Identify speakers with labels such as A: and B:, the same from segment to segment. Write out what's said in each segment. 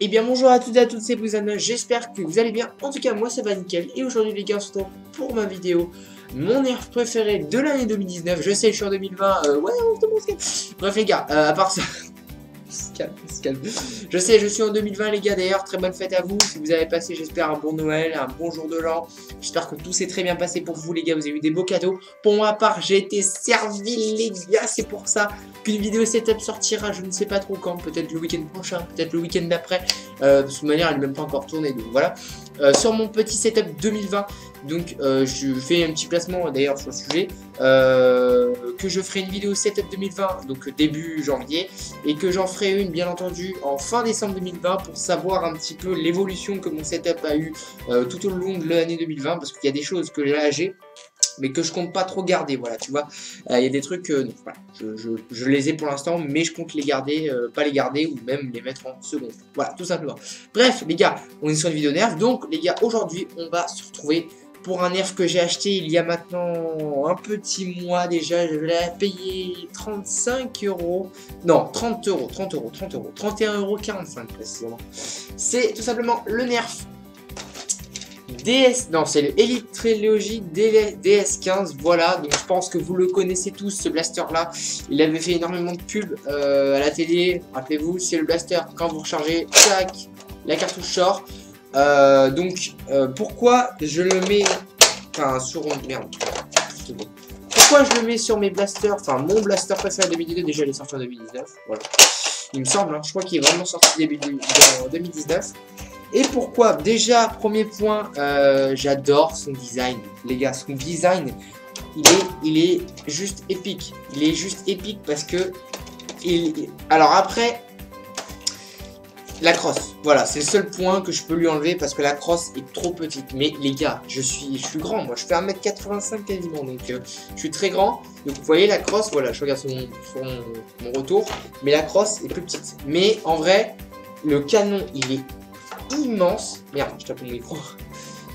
A: Eh bien bonjour à toutes et à tous, c'est Bousan, j'espère que vous allez bien. En tout cas moi ça va nickel. Et aujourd'hui les gars on se retrouve pour ma vidéo mon nerf préféré de l'année 2019. Je sais je suis en 2020, ouais on se demande. Bref les gars, à part ça se calme. Je sais, je suis en 2020 les gars, d'ailleurs, très bonne fête à vous. Si vous avez passé, j'espère, un bon Noël, un bon jour de l'an. J'espère que tout s'est très bien passé pour vous les gars, vous avez eu des beaux cadeaux. Pour moi, à part, j'ai été servi les gars, c'est pour ça qu'une vidéo setup sortira, je ne sais pas trop quand, peut-être le week-end prochain, peut-être le week-end d'après. De toute manière, elle n'est même pas encore tournée, donc voilà. Sur mon petit setup 2020, donc je fais un petit placement d'ailleurs sur le sujet, que je ferai une vidéo setup 2020, donc début janvier, et que j'en ferai une bien entendu en fin décembre 2020 pour savoir un petit peu l'évolution que mon setup a eu tout au long de l'année 2020, parce qu'il y a des choses que j'ai lâchées mais que je compte pas trop garder, voilà, tu vois, il y a des trucs, donc, voilà, je les ai pour l'instant, mais je compte les garder, pas les garder, ou même les mettre en seconde, voilà, tout simplement. Bref, les gars, on est sur une vidéo nerf, donc, les gars, aujourd'hui, on va se retrouver pour un nerf que j'ai acheté il y a maintenant un petit mois déjà. Je l'ai payé 35 €, non, 30 €, 31,45 € précisément. C'est tout simplement le nerf DS, non c'est le Elite Trilogy DS15, voilà, donc je pense que vous le connaissez tous ce blaster là, il avait fait énormément de pubs à la télé, rappelez-vous, c'est le blaster quand vous rechargez, tac, la cartouche sort, pourquoi je le mets, enfin sur, merde, pourquoi je le mets sur mes blasters, enfin mon blaster préféré de 2019, déjà il est sorti en 2019, voilà, il me semble, hein, je crois qu'il est vraiment sorti début en 2019. Et pourquoi? Déjà, premier point, j'adore son design. Les gars, son design, il est juste épique. Il est juste épique parce que... Alors après, la crosse. Voilà, c'est le seul point que je peux lui enlever parce que la crosse est trop petite. Mais les gars, je suis grand. Moi, je fais 1m85 quasiment. Donc, je suis très grand. Donc, vous voyez la crosse. Voilà, je regarde sur mon retour. Mais la crosse est plus petite. Mais en vrai, le canon, il est immense. Merde, je tape mon micro.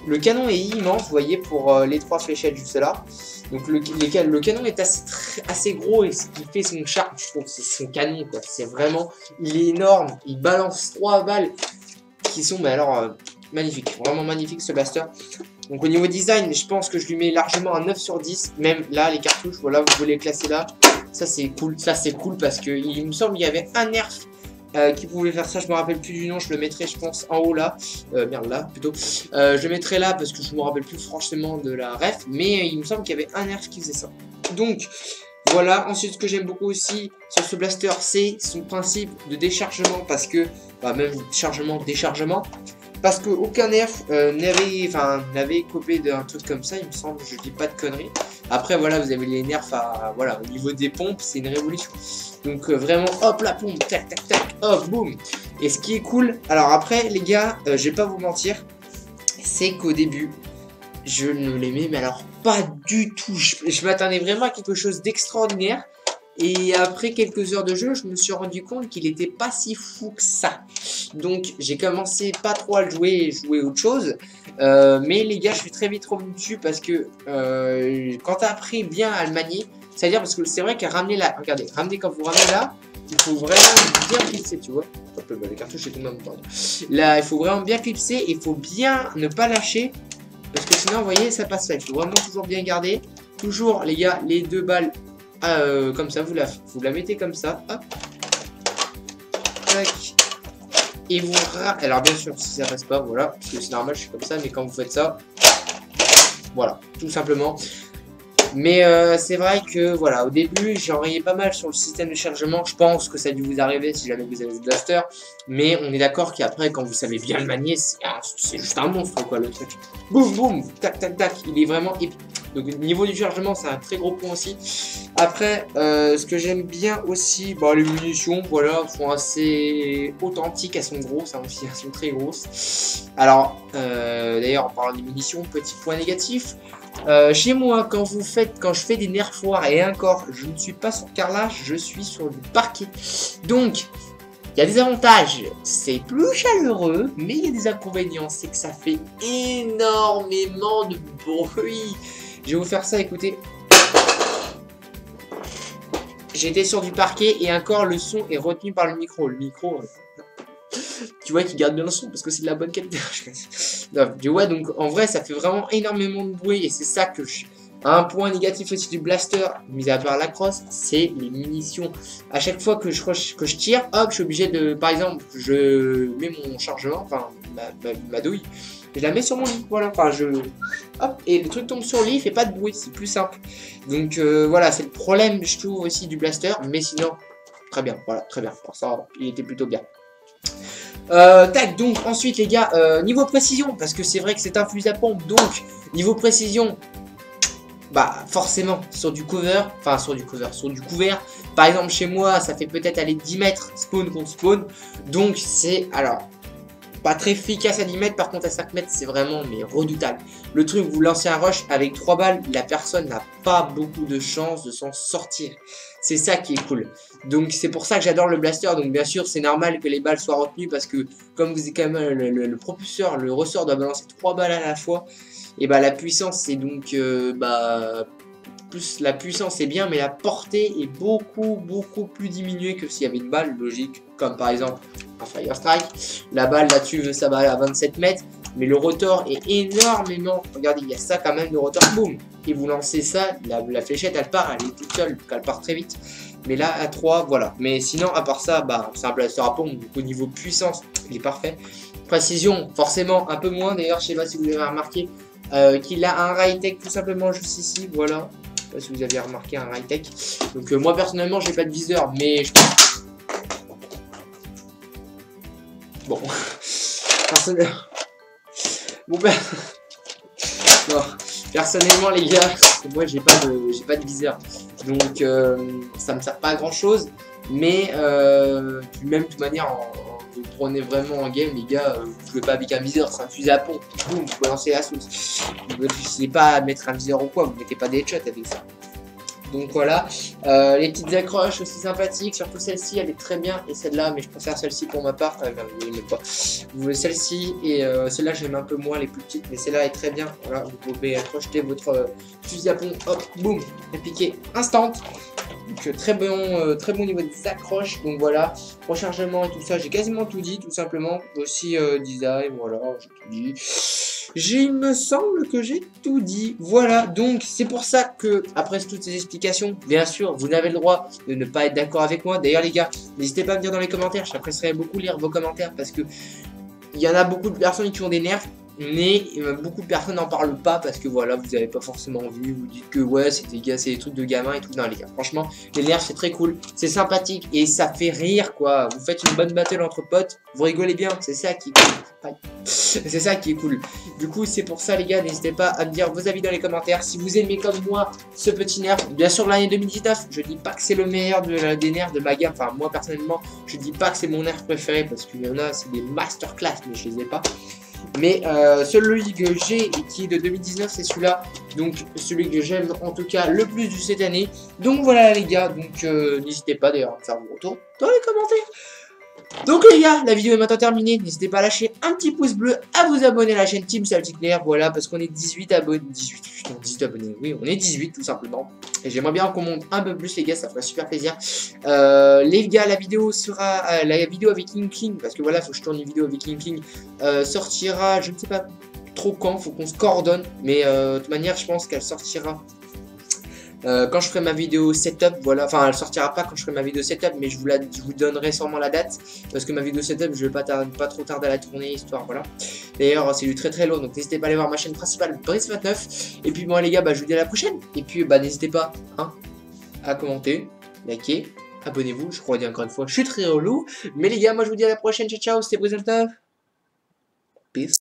A: Le canon est immense, vous voyez, pour les 3 fléchettes juste là. Donc le canon est assez gros et ce qui fait son charme, je trouve, c'est son canon, quoi. C'est vraiment, il est énorme. Il balance 3 balles qui sont, mais alors, magnifiques. Vraiment magnifique ce blaster. Donc au niveau design, je pense que je lui mets largement un 9 sur 10. Même là, les cartouches, voilà, vous pouvez les classer là. Ça c'est cool. Ça c'est cool parce que il me semble qu'il y avait un nerf qui pouvait faire ça, je me rappelle plus du nom, je le mettrai je pense en haut là, merde là plutôt, je le mettrai là parce que je me rappelle plus franchement de la ref, mais il me semble qu'il y avait un nerf qui faisait ça. Donc voilà, ensuite ce que j'aime beaucoup aussi sur ce blaster, c'est son principe de déchargement, parce que, bah, même chargement, déchargement, parce que aucun nerf n'avait copé d'un truc comme ça, il me semble, je dis pas de conneries. Après voilà, vous avez les nerfs voilà, au niveau des pompes, c'est une révolution. Donc vraiment, hop la pompe, tac tac tac, hop, boum. Et ce qui est cool, alors après les gars, je vais pas vous mentir, c'est qu'au début, je ne l'aimais, mais alors pas du tout. Je m'attendais vraiment à quelque chose d'extraordinaire. Et après quelques heures de jeu, je me suis rendu compte qu'il était pas si fou que ça. Donc j'ai commencé pas trop à le jouer et jouer autre chose. Mais les gars, je suis très vite revenu dessus parce que quand tu as appris bien à le manier, c'est-à-dire parce que c'est vrai qu'à ramener là, regardez, quand vous ramenez là, il faut vraiment bien clipser, tu vois. Hop, bah, les cartouches étaient même pas. Là, il faut vraiment bien clipser et il faut bien ne pas lâcher. Parce que sinon, vous voyez, ça passe pas. Il faut vraiment toujours bien garder. Toujours, les gars, les 2 balles. Comme ça, vous la mettez comme ça, hop, tac, et vous alors bien sûr si ça passe pas, voilà, parce que c'est normal, je suis comme ça, mais quand vous faites ça, voilà, tout simplement. Mais c'est vrai que voilà, au début j'enrayais pas mal sur le système de chargement. Je pense que ça a dû vous arriver si jamais vous avez ce blaster. Mais on est d'accord qu'après, quand vous savez bien le manier, c'est juste un monstre quoi, le truc. Boum boum, tac tac tac, il est vraiment épique. Donc niveau du chargement, c'est un très gros point aussi. Après, ce que j'aime bien aussi, bah, les munitions, voilà, sont assez authentiques, elles sont grosses, hein, aussi, elles sont très grosses. Alors, d'ailleurs, en parlant des munitions, petit point négatif. Chez moi, quand je fais des nerfoirs, et encore, je ne suis pas sur carrelage, je suis sur du parquet. Donc, il y a des avantages, c'est plus chaleureux, mais il y a des inconvénients, c'est que ça fait énormément de bruit. Je vais vous faire ça, écoutez. J'étais sur du parquet et encore le son est retenu par le micro. Le micro, Tu vois qu'il garde bien le son parce que c'est de la bonne qualité. Non, tu vois, donc en vrai, ça fait vraiment énormément de bruit et c'est ça que je... Un point négatif aussi du blaster, mis à part la crosse, c'est les munitions. À chaque fois que je tire, hop, je suis obligé de... Par exemple, je mets mon chargement, enfin ma douille, je la mets sur mon lit, voilà, enfin je... Hop, et le truc tombe sur le lit, il fait pas de bruit, c'est plus simple. Donc voilà, c'est le problème, je trouve, aussi du blaster, mais sinon, très bien, voilà, très bien. Pour ça, il était plutôt bien. Tac, donc ensuite les gars, niveau précision, parce que c'est vrai que c'est un fusil à pompe, donc niveau précision, bah forcément sur du cover, enfin sur du couvert, par exemple chez moi ça fait peut-être aller 10 mètres spawn contre spawn, donc c'est alors pas très efficace à 10 mètres, par contre à 5 mètres c'est vraiment mais redoutable. Le truc, vous lancez un rush avec 3 balles, la personne n'a pas beaucoup de chance de s'en sortir. C'est ça qui est cool. Donc c'est pour ça que j'adore le blaster. Donc bien sûr c'est normal que les balles soient retenues parce que comme vous êtes quand même le propulseur, le ressort doit balancer 3 balles à la fois. Et bah la puissance c'est donc plus la puissance est bien, mais la portée est beaucoup plus diminuée que s'il y avait une balle logique, comme par exemple un Fire Strike. La balle là-dessus, ça va à 27 mètres, mais le rotor est énormément. Regardez, il y a ça quand même de rotor, boum. Et vous lancez ça, la fléchette elle part, elle est toute seule, elle part très vite. Mais là à 3, voilà. Mais sinon, à part ça, bah c'est un blaster à pompe, donc au niveau puissance, il est parfait. Précision, forcément un peu moins. D'ailleurs, je sais pas si vous avez remarqué qu'il a un Rytec tout simplement juste ici, voilà. Je sais pas si vous avez remarqué un Rytec. Donc moi personnellement j'ai pas de viseur, mais je pense... Bon. Personnellement... Bon ben... Non. Personnellement les gars, moi j'ai pas de viseur. Donc ça me sert pas à grand chose. Mais même de toute manière vous prenez vraiment en game les gars, vous jouez pas avec un viseur, c'est un fusil à pompe, boum, vous balancez la sauce. Vous ne réfléchissez pas à mettre un viseur ou quoi, vous mettez pas des headshots avec ça. Donc voilà, les petites accroches aussi sympathiques, surtout celle-ci elle est très bien, et celle-là, mais je préfère celle-ci pour ma part, vous voulez celle-ci, et celle-là j'aime un peu moins les plus petites, mais celle-là est très bien, voilà, vous pouvez accrocher votre fusil à pompe, hop, boum, répliquer instant. Donc très bon niveau des accroches, donc voilà, rechargement et tout ça, j'ai quasiment tout dit, tout simplement, aussi design, voilà, j'ai tout dit. Il me semble que j'ai tout dit. Voilà, donc c'est pour ça que, après toutes ces explications, bien sûr, vous n'avez le droit de ne pas être d'accord avec moi. D'ailleurs les gars, n'hésitez pas à me dire dans les commentaires, j'apprécierais beaucoup lire vos commentaires parce que il y en a beaucoup de personnes qui ont des nerfs. Mais beaucoup de personnes n'en parlent pas parce que voilà, vous n'avez pas forcément vu, vous dites que ouais, c'est des trucs de gamins et tout. Non les gars, franchement, les nerfs c'est très cool, c'est sympathique et ça fait rire quoi. Vous faites une bonne battle entre potes, vous rigolez bien, c'est ça qui est cool. C'est ça qui est cool. Du coup, c'est pour ça les gars, n'hésitez pas à me dire vos avis dans les commentaires. Si vous aimez comme moi ce petit nerf, bien sûr l'année 2019, je dis pas que c'est le meilleur des nerfs de ma gamme. Enfin, moi personnellement, je dis pas que c'est mon nerf préféré parce qu'il y en a, c'est des masterclass, mais je les ai pas. Mais celui que j'ai et qui est de 2019 c'est celui-là. Donc celui que j'aime en tout cas le plus de cette année. Donc voilà les gars, donc n'hésitez pas d'ailleurs à me faire vos retours dans les commentaires. Donc les gars, la vidéo est maintenant terminée. N'hésitez pas à lâcher un petit pouce bleu, à vous abonner à la chaîne Team Celtic Nerf. Voilà, parce qu'on est 18 abonnés. 18 abonnés, oui, on est 18 tout simplement. Et j'aimerais bien qu'on monte un peu plus les gars, ça ferait super plaisir. Les gars, la vidéo sera la vidéo avec King, parce que voilà, faut que je tourne une vidéo avec King. Sortira, je ne sais pas trop quand, faut qu'on se coordonne. Mais de toute manière, je pense qu'elle sortira quand je ferai ma vidéo setup, voilà, enfin elle sortira pas quand je ferai ma vidéo setup, mais je vous donnerai sûrement la date, parce que ma vidéo setup, je vais pas trop tarder à la tourner, histoire, voilà. D'ailleurs, c'est du très long, donc n'hésitez pas à aller voir ma chaîne principale, Brice29, et puis moi les gars, bah, je vous dis à la prochaine, et puis bah n'hésitez pas, hein, à commenter, liker, abonnez-vous, je crois dire encore une fois, je suis très relou, mais les gars, moi je vous dis à la prochaine, ciao, c'était Brice29, peace.